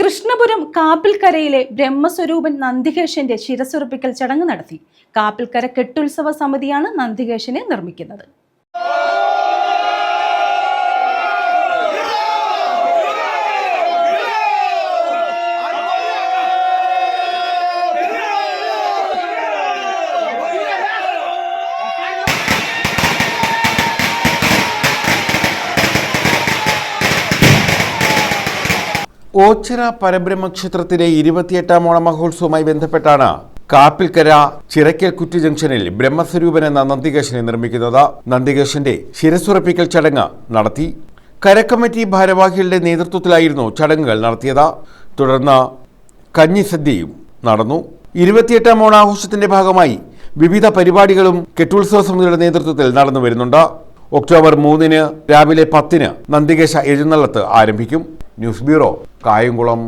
കൃഷ്ണപുരം കാപ്പിൽക്കരയിലെ ബ്രഹ്മസ്വരൂപൻ നന്ദികേശന്റെ ശിരസ്സുറപ്പിക്കൽ ചടങ്ങ് നടത്തി. കാപ്പിൽക്കര കെട്ടുത്സവ സമിതിയാണ് നന്ദികേശനെ നിർമ്മിക്കുന്നത്. ഓച്ചിറ പരബ്രഹ്മക്ഷേത്രത്തിലെ 28ാം ഓണമഹോത്സവവുമായി ബന്ധപ്പെട്ടാണ് കാപ്പിൽക്കര ചിറക്കൽക്കുറ്റി ജംഗ്ഷനിൽ ബ്രഹ്മസ്വരൂപൻ എന്ന നന്ദികേശനെ നിർമ്മിക്കുന്നത്. നന്ദികേശന്റെ ശിരസ്സുറപ്പിക്കൽ ചടങ്ങ് നടത്തി. കരക്കമ്മിറ്റി ഭാരവാഹികളുടെ നേതൃത്വത്തിലായിരുന്നു ചടങ്ങുകൾ നടത്തിയത്. തുടർന്ന് കഞ്ഞിസദ്യയും നടന്നു. 28ാം ഓണാഘോഷത്തിന്റെ ഭാഗമായി വിവിധ പരിപാടികളും കെട്ടുത്സവ സമിതിയുടെ നേതൃത്വത്തിൽ നടന്നു വരുന്നുണ്ട്. ഒക്ടോബർ 3 രാവിലെ 10 നന്ദികേശ എഴുന്നള്ളത്ത് ആരംഭിക്കും. News bureau, Kayamkulam.